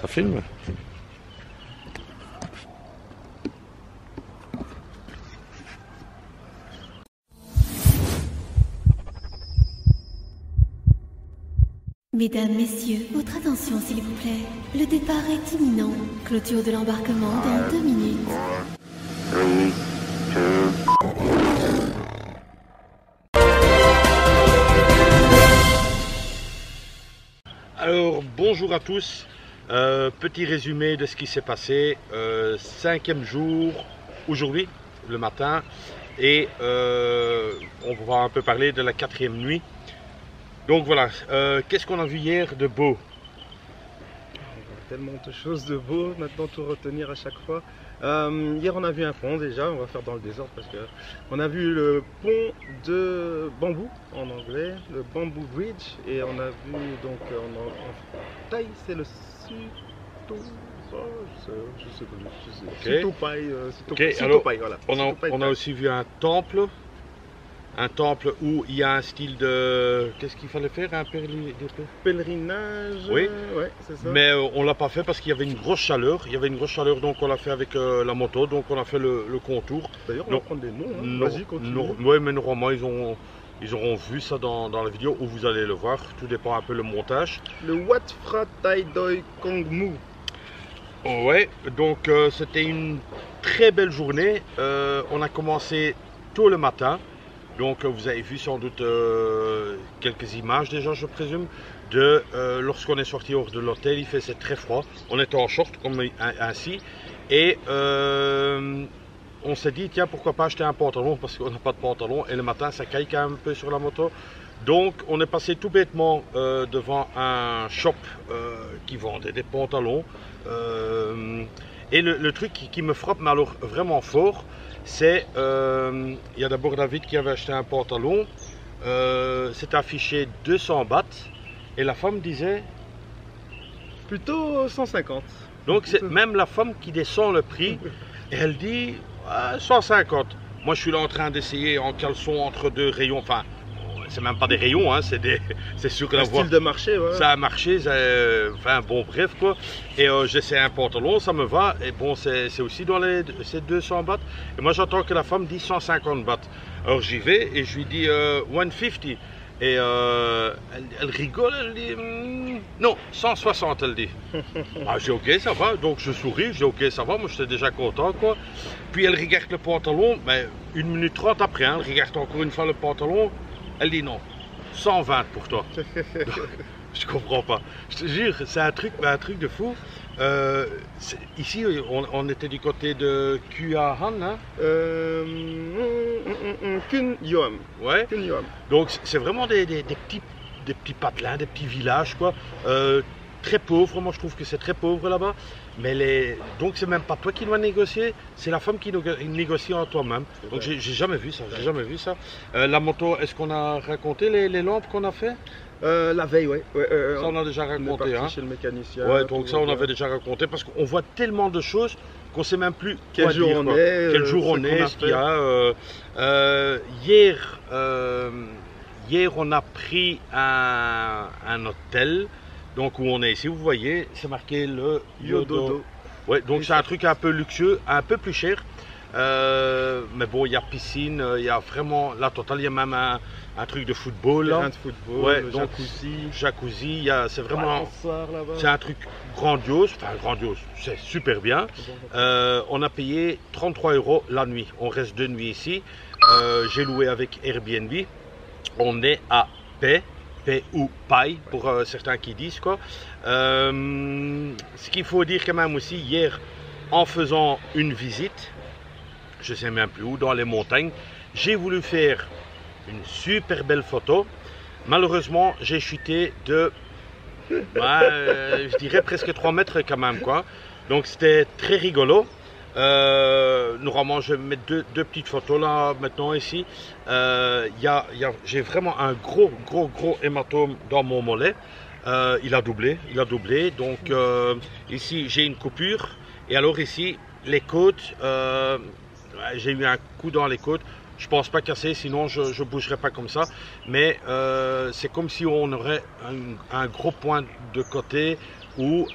Ça filme. Mesdames, Messieurs, votre attention s'il vous plaît. Le départ est imminent. Clôture de l'embarquement dans 2 minutes. 3, 2. Alors bonjour à tous, petit résumé de ce qui s'est passé, 5e jour aujourd'hui, le matin, et on va un peu parler de la 4e nuit. Donc voilà, qu'est-ce qu'on a vu hier de beau? Tellement de choses de beau, maintenant tout retenir à chaque fois. Hier on a vu un pont déjà, on va faire dans le désordre parce que on a vu le pont de bambou en anglais, le Bamboo Bridge, et on a vu donc en Thaï c'est le Suto, je sais pas, Sutopai, alors, voilà. On a aussi vu un temple où il y a un style de... Qu'est-ce qu'il fallait faire? Un pèlerinage. Oui, ouais, c'est ça. Mais on l'a pas fait parce qu'il y avait une grosse chaleur. Donc on l'a fait avec la moto. Donc on a fait le contour. D'ailleurs, on va prendre des noms. Hein. Vas-y, continue. Oui, mais normalement ils auront vu ça dans la vidéo où vous allez le voir. Tout dépend un peu le montage. Le Wat Phra Thai Doi Kong Mu. Ouais, donc c'était une très belle journée. On a commencé tôt le matin. Donc vous avez vu sans doute quelques images déjà, je présume, de lorsqu'on est sorti hors de l'hôtel. Il faisait très froid, on était en short comme ainsi, et on s'est dit tiens, pourquoi pas acheter un pantalon, parce qu'on n'a pas de pantalon et le matin ça caille quand même un peu sur la moto. Donc on est passé tout bêtement devant un shop qui vendait des pantalons, et le truc qui me frappe, mais alors vraiment fort, c'est il y a d'abord David qui avait acheté un pantalon, c'est affiché 200 bahts et la femme disait plutôt 150. Donc c'est même la femme qui descend le prix et elle dit 150. Moi je suis là en train d'essayer en caleçon entre deux rayons, enfin c'est même pas des rayons, hein, c'est sûr que la voie, style de marché, ouais. Ça a marché, enfin bon bref quoi. Et j'essaie un pantalon, ça me va, et bon c'est aussi dans ces 200 bahts. Et moi j'entends que la femme dit 150 bahts. Alors j'y vais et je lui dis 150. Et elle rigole, elle dit non, 160 elle dit. Ah, j'ai ok ça va, donc je souris, j'ai ok ça va, moi j'étais déjà content quoi. Puis elle regarde le pantalon, mais 1 minute 30 après, hein, elle regarde encore une fois le pantalon. Elle dit non, 120 pour toi. Je comprends pas. Je te jure, c'est un truc de fou. Ici, on était du côté de Kuahan, hein? Khun Yoam. Ouais. Khun Yoam. Donc c'est vraiment des petits patelins, des petits villages quoi. Très pauvres, moi je trouve que c'est très pauvre là-bas. Mais donc c'est même pas toi qui dois négocier, c'est la femme qui négocie en toi-même. Donc j'ai jamais vu ça, j'ai jamais vu ça. La moto, est-ce qu'on a raconté les lampes qu'on a fait? La veille, ouais. Ça on a déjà raconté, hein. Chez le mécanicien. Ouais, donc ça on avait déjà raconté parce qu'on voit tellement de choses qu'on sait même plus quel jour on est, quel jour on est, ce qu'il y a. Hier on a pris un hôtel. Donc où on est ici, vous voyez, c'est marqué le Yododo. Ouais, donc c'est un truc un peu luxueux, un peu plus cher. Mais bon, il y a piscine, il y a vraiment la totale, il y a même un truc de football. Terrain de football, ouais, donc, jacuzzi, c'est vraiment, c'est un truc grandiose, enfin grandiose, c'est super bien. On a payé 33 € la nuit, on reste 2 nuits ici. J'ai loué avec Airbnb, on est à Paix ou Pai pour certains qui disent quoi. Ce qu'il faut dire quand même aussi, hier en faisant une visite, je sais même plus où, dans les montagnes, j'ai voulu faire une super belle photo. Malheureusement j'ai chuté de je dirais presque 3 mètres quand même quoi. Donc c'était très rigolo. Normalement je vais mettre deux petites photos là maintenant ici. J'ai vraiment un gros hématome dans mon mollet. Il a doublé. Donc ici j'ai une coupure. Et alors ici les côtes, j'ai eu un coup dans les côtes. Je pense pas casser, sinon je ne bougerai pas comme ça. Mais c'est comme si on aurait un gros point de côté ou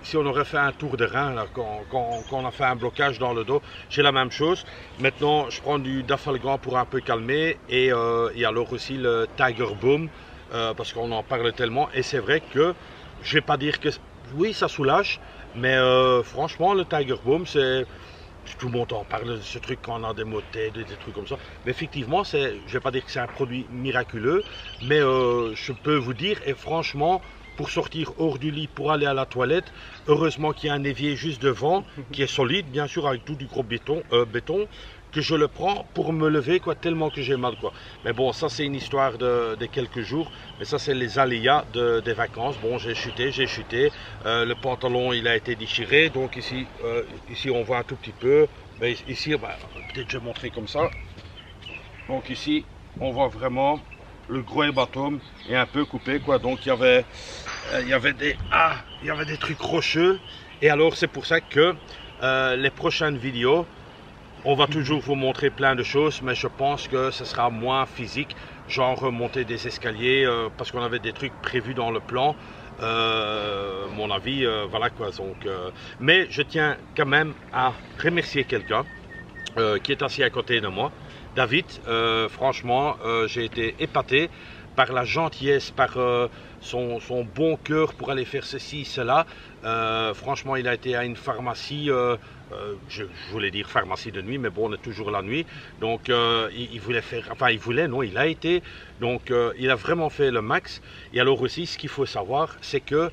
si on aurait fait un tour de rein, là, quand on a fait un blocage dans le dos, j'ai la même chose. Maintenant, je prends du Dafalgan pour un peu calmer et alors aussi le Tiger Boom, parce qu'on en parle tellement. Et c'est vrai que je vais pas dire que oui, ça soulage, mais franchement, le Tiger Boom, c'est tout le monde en parle de ce truc quand on a des maux de tête, des trucs comme ça. Mais effectivement, je ne vais pas dire que c'est un produit miraculeux, mais je peux vous dire, et franchement, pour sortir hors du lit, pour aller à la toilette, heureusement qu'il y a un évier juste devant, qui est solide, bien sûr, avec tout du gros béton, que je le prends pour me lever, quoi, tellement que j'ai mal, quoi. Mais bon, ça c'est une histoire de quelques jours, mais ça c'est les aléas des vacances. Bon, j'ai chuté, le pantalon il a été déchiré, donc ici, ici on voit un tout petit peu, mais ici, bah, peut-être je vais montrer comme ça. Donc ici, on voit vraiment le gros hématome est un peu coupé, quoi. Donc il y avait des trucs rocheux, et alors c'est pour ça que les prochaines vidéos, on va toujours vous montrer plein de choses, mais je pense que ce sera moins physique, genre monter des escaliers, parce qu'on avait des trucs prévus dans le plan. Mon avis, voilà quoi. Donc, mais je tiens quand même à remercier quelqu'un qui est assis à côté de moi, David. Franchement, j'ai été épaté par la gentillesse, par son bon cœur pour aller faire ceci, cela. Franchement, il a été à une pharmacie, je voulais dire pharmacie de nuit, mais bon, on est toujours la nuit. Donc, il voulait faire, enfin, il a été. Donc, il a vraiment fait le max. Et alors aussi, ce qu'il faut savoir, c'est que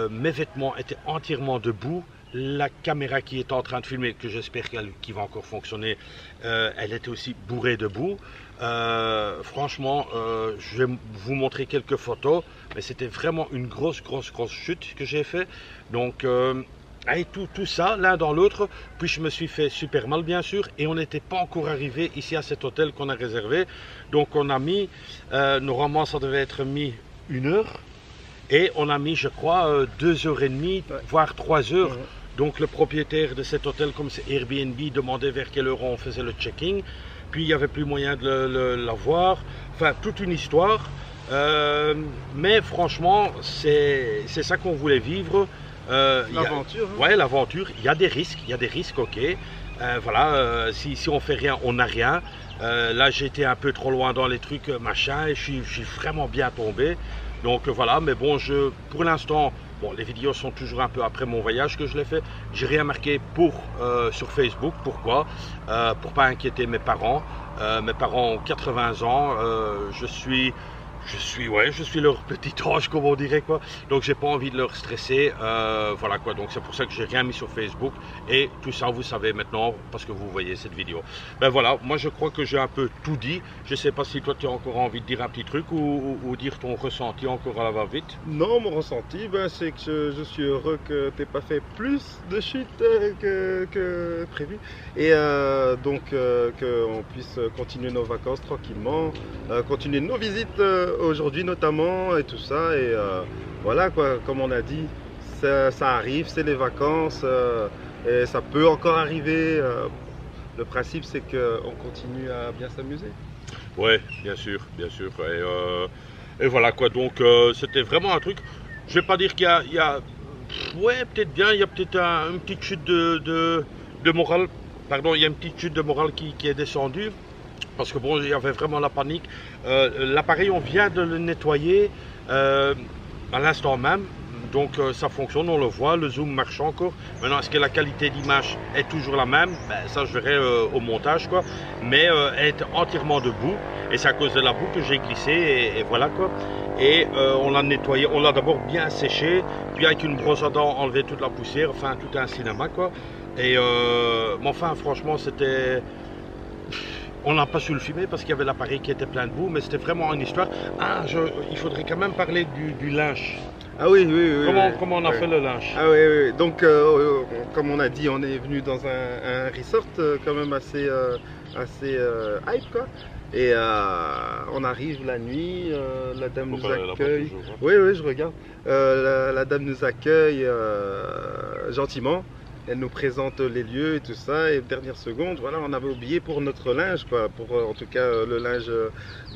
mes vêtements étaient entièrement debout. La caméra qui est en train de filmer, que j'espère qu'elle va encore fonctionner, elle était aussi bourrée de boue. Franchement, je vais vous montrer quelques photos, mais c'était vraiment une grosse chute que j'ai fait. Donc, et tout ça, l'un dans l'autre, puis je me suis fait super mal, bien sûr, et on n'était pas encore arrivé ici à cet hôtel qu'on a réservé. Donc, on a mis, normalement, ça devait être mis 1 heure. Et on a mis, je crois, 2h30, voire 3 heures. Donc le propriétaire de cet hôtel, comme c'est Airbnb, demandait vers quelle heure on faisait le check-in. Puis il n'y avait plus moyen de l'avoir. Enfin, toute une histoire. Mais franchement, c'est ça qu'on voulait vivre. L'aventure. Ouais, l'aventure. Il y a des risques, ok. Voilà, si on fait rien, on n'a rien. Là, j'étais un peu trop loin dans les trucs, machin, et je suis vraiment bien tombé. Donc voilà, mais bon, pour l'instant, bon, les vidéos sont toujours un peu après mon voyage que je l'ai fait. J'ai rien marqué sur Facebook. Pourquoi? Pour pas inquiéter mes parents. Mes parents ont 80 ans. Je suis leur petit ange, comme on dirait, quoi. Donc j'ai pas envie de leur stresser, voilà quoi. Donc c'est pour ça que j'ai rien mis sur Facebook, et tout ça vous savez maintenant parce que vous voyez cette vidéo. Ben voilà, moi je crois que j'ai un peu tout dit. Je sais pas si toi tu as encore envie de dire un petit truc ou dire ton ressenti encore à la va-vite. Non, mon ressenti, ben, c'est que je suis heureux que tu n'aies pas fait plus de chutes que prévu, et donc qu'on puisse continuer nos vacances tranquillement, continuer nos visites aujourd'hui notamment, et tout ça, et voilà quoi, comme on a dit, ça arrive, c'est les vacances, et ça peut encore arriver. Le principe, c'est qu'on continue à bien s'amuser. Ouais, bien sûr, et voilà quoi. Donc c'était vraiment un truc, je vais pas dire qu'il y a ouais, peut-être bien, il y a peut-être une petite chute de morale, pardon, il y a une petite chute de morale qui est descendue. Parce que bon, il y avait vraiment la panique. L'appareil, on vient de le nettoyer à l'instant même. Donc ça fonctionne, on le voit, le zoom marche encore. Maintenant, est-ce que la qualité d'image est toujours la même? Ben, ça, je verrai au montage, quoi. Mais elle est entièrement debout. Et c'est à cause de la boue que j'ai glissé. Et voilà, quoi. Et on l'a nettoyé. On l'a d'abord bien séché. Puis avec une brosse à dents, enlever toute la poussière. Enfin, tout un cinéma, quoi. Et mais enfin, franchement, c'était... On n'a pas su le filmer parce qu'il y avait l'appareil qui était plein de boue, mais c'était vraiment une histoire. Ah, il faudrait quand même parler du linge. Ah oui. Comment on a fait le linge? Ah oui. Donc, comme on a dit, on est venu dans un resort quand même assez hype, quoi. Et on arrive la nuit, la dame nous accueille. Oui, je regarde. La dame nous accueille gentiment. elle nous présente les lieux et tout ça. Et dernière seconde, voilà, on avait oublié pour notre linge, quoi. Pour en tout cas le linge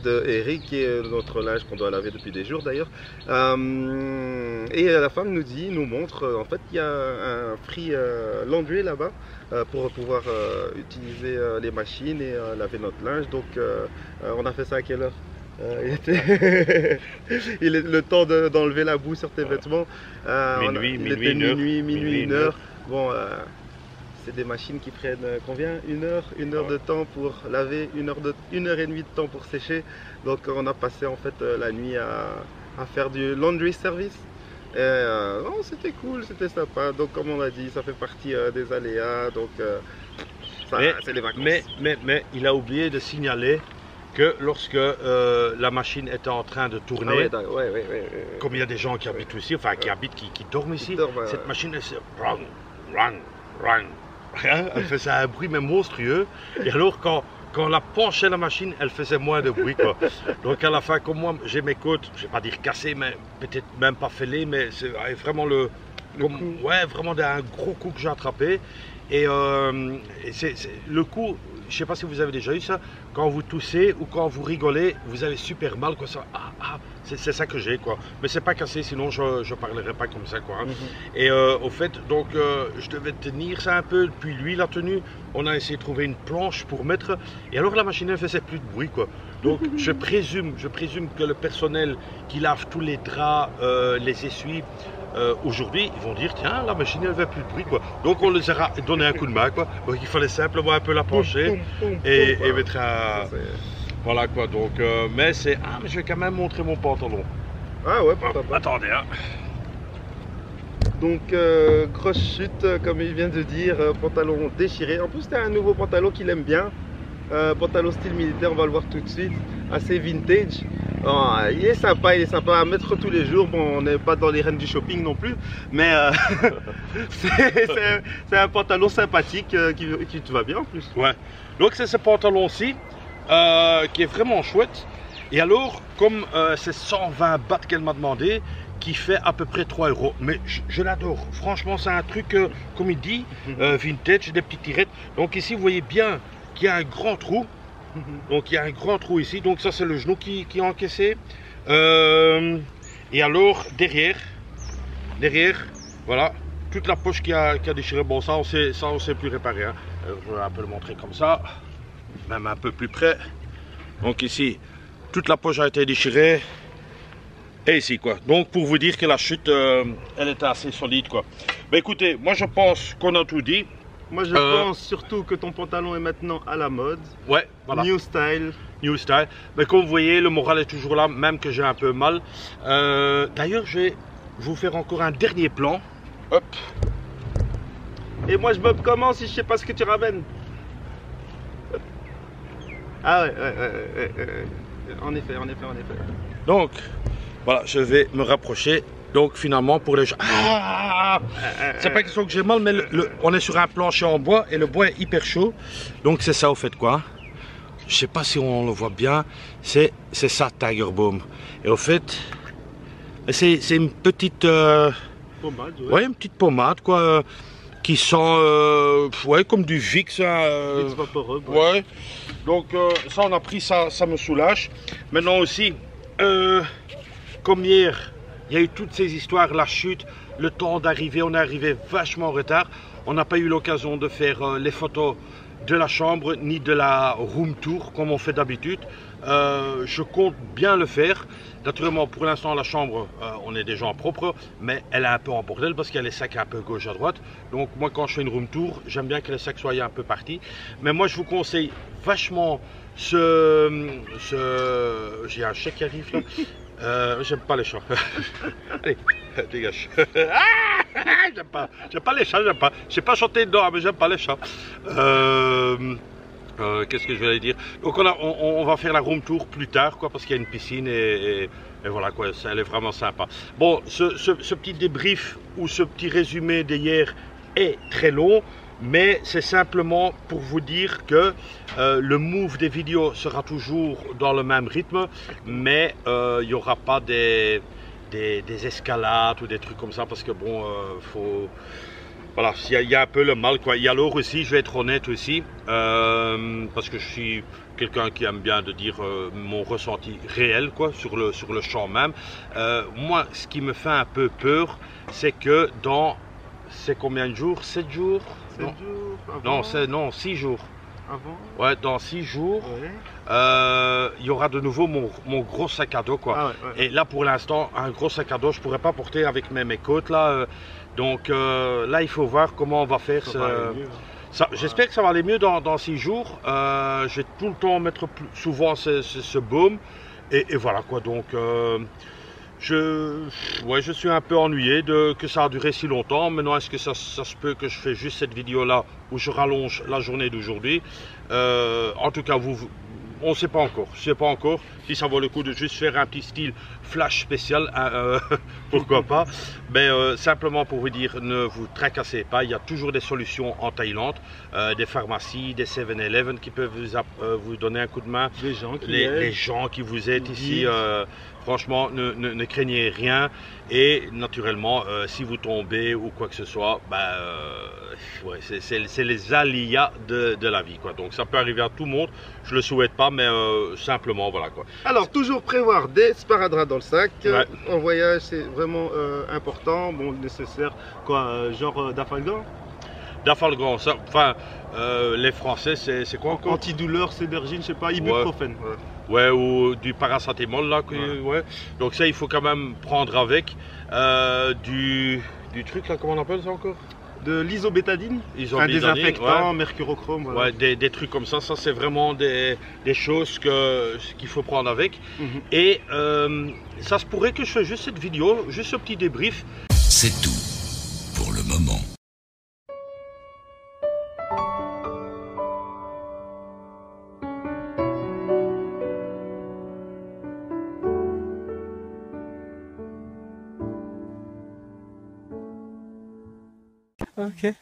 de Eric, qui est notre linge qu'on doit laver depuis des jours d'ailleurs. Et la femme nous montre, en fait, il y a un free laundry là-bas pour pouvoir utiliser les machines et laver notre linge. Donc, on a fait ça à quelle heure? Il est le temps d'enlever la boue sur tes vêtements. Minuit, 1 heure. Bon, c'est des machines qui prennent combien? 1 heure, 1 heure de temps pour laver, 1 heure et demie de temps pour sécher. Donc on a passé en fait la nuit à faire du laundry service. Et non, c'était cool, c'était sympa. Donc comme on l'a dit, ça fait partie des aléas. Donc c'est les vacances. Mais il a oublié de signaler que lorsque la machine était en train de tourner, comme il y a des gens qui habitent ici, enfin qui habitent, qui dorment ici, cette machine, elle se run. Elle faisait un bruit mais monstrueux. Et alors quand on la penchait la machine, elle faisait moins de bruit, quoi. Donc à la fin, comme moi, j'ai mes côtes, je vais pas dire cassées, mais peut-être même pas fêlées, mais c'est vraiment vraiment un gros coup que j'ai attrapé. Et le coup, je sais pas si vous avez déjà eu ça, quand vous toussez ou quand vous rigolez, vous avez super mal, quoi. Ça, c'est ça que j'ai, quoi. Mais c'est pas cassé, sinon je parlerai pas comme ça, quoi. Et au fait, donc je devais tenir ça un peu, puis lui l'a tenu. On a essayé de trouver une planche pour mettre, et alors la machine elle faisait plus de bruit, quoi. Donc je présume que le personnel qui lave tous les draps, les essuie, aujourd'hui, ils vont dire tiens, la machine elle fait plus de bruit, quoi. Donc on les a donné un coup de main, quoi. Donc il fallait simplement un peu la pencher et mettre un... Voilà, quoi. Donc mais c'est mais je vais quand même montrer mon pantalon. Ah ouais, pourquoi pas. Attendez, hein. Donc grosse chute, comme il vient de dire, pantalon déchiré. En plus c'était un nouveau pantalon qu'il aime bien. Pantalon style militaire, on va le voir tout de suite, assez vintage. Oh, il est sympa à mettre tous les jours. Bon, on n'est pas dans les reines du shopping non plus, mais c'est un pantalon sympathique qui te va bien en plus. Ouais, donc c'est ce pantalon-ci qui est vraiment chouette. Et alors, comme c'est 120 bahts qu'elle m'a demandé, qui fait à peu près 3 €. Mais je l'adore. Franchement, c'est un truc, comme il dit, vintage, des petites tirettes. Donc ici, vous voyez bien qu'il y a un grand trou. Donc il y a un grand trou ici. Donc ça, c'est le genou qui est encaissé. Et alors, derrière, voilà, toute la poche qui a déchiré. Bon, ça, on sait plus réparer. Hein. Je vais un peu le montrer comme ça. Même un peu plus près. Donc ici, toute la poche a été déchirée. Et ici, quoi. Donc pour vous dire que la chute, elle était assez solide, quoi. Ben écoutez, moi je pense qu'on a tout dit. Moi je pense surtout que ton pantalon est maintenant à la mode. Ouais, voilà. New style. New style. Mais comme vous voyez, le moral est toujours là, même que j'ai un peu mal. D'ailleurs, je vais vous faire encore un dernier plan. Hop. Et moi je me commence si je sais pas ce que tu ramènes. Ah ouais. En effet. Donc, voilà, je vais me rapprocher. Donc finalement, pour les gens... c'est pas question que j'ai mal, mais on est sur un plancher en bois et le bois est hyper chaud. Donc c'est ça au fait, quoi. Je sais pas si on le voit bien. C'est ça, Tiger Balm. Et au fait, c'est une petite... pommade, ouais, une petite pommade, quoi. Qui sent ouais, comme du Vicks. Vicks vaporeux. Ouais. Donc ça, on a pris ça, ça me soulage. Maintenant aussi, comme hier, il y a eu toutes ces histoires, la chute, le temps d'arriver, on est arrivé vachement en retard. On n'a pas eu l'occasion de faire les photos de la chambre ni de la room tour comme on fait d'habitude. Je compte bien le faire. Naturellement, pour l'instant, la chambre, on est déjà en propre, mais elle est un peu en bordel parce qu'il y a les sacs un peu gauche à droite. Donc moi, quand je fais une room tour, j'aime bien que les sacs soient un peu partis. Mais moi, je vous conseille vachement j'ai un chèque qui arrive là. J'aime pas les chats. Allez, dégage. J'aime pas les chats, j'aime pas. Je sais pas chanter dedans, mais j'aime pas les chats. Qu'est-ce que je vais dire? Donc on va faire la room tour plus tard, quoi, parce qu'il y a une piscine et voilà, quoi, ça, elle est vraiment sympa. Bon, ce petit débrief ou ce petit résumé d'hier est très long, mais c'est simplement pour vous dire que le move des vidéos sera toujours dans le même rythme, mais il n'y aura pas des escalades ou des trucs comme ça, parce que bon, Voilà, il y a un peu le mal, quoi. Et alors aussi, je vais être honnête aussi, parce que je suis quelqu'un qui aime bien de dire mon ressenti réel, quoi, sur le champ même. Moi, ce qui me fait un peu peur, c'est que c'est combien de jours? 7 jours? 7 jours Non, 6 jours. avant. Ouais, dans 6 jours, Ouais. il y aura de nouveau mon gros sac à dos, quoi. Ah ouais. Et là, pour l'instant, un gros sac à dos, je pourrais pas porter avec mes côtes là. Donc là, il faut voir comment on va faire. Ça va aller mieux, hein. J'espère que ça va aller mieux dans 6 jours. Je vais tout le temps mettre souvent ce baume. Et voilà quoi. Donc je suis un peu ennuyé que ça a duré si longtemps. Maintenant, est-ce que ça se peut que je fais juste cette vidéo là où je rallonge la journée d'aujourd'hui? En tout cas, on ne sait pas encore. Je ne sais pas encore si ça vaut le coup de juste faire un petit style flash spécial. Pourquoi pas. Mais simplement pour vous dire, ne vous tracassez pas. Il y a toujours des solutions en Thaïlande. Des pharmacies, des 7-Eleven qui peuvent vous donner un coup de main. Les gens qui vous aident ici. Franchement, ne craignez rien. Et naturellement, si vous tombez ou quoi que ce soit, ouais, c'est les aléas de la vie, quoi. Donc ça peut arriver à tout le monde. Je le souhaite pas, mais simplement, voilà, quoi. Alors, toujours prévoir des sparadraps dans le sac. Ouais. En voyage, c'est vraiment important. Bon, nécessaire, quoi, genre d'afalgan. D'Afalgan, ça, enfin, les Français, c'est quoi encore? Antidouleur, Cédergine, je sais pas, ibuprofène. Ouais, ou du paracétamol, là. Ouais. Donc ça, il faut quand même prendre avec. Du truc, là, comment on appelle ça encore? De l'isobétadine, un désinfectant, mercurochrome. Voilà. Ouais, des trucs comme ça c'est vraiment des choses qu'il faut prendre avec. Et ça se pourrait que je fasse juste cette vidéo, juste ce petit débrief. C'est tout pour le moment. Ok.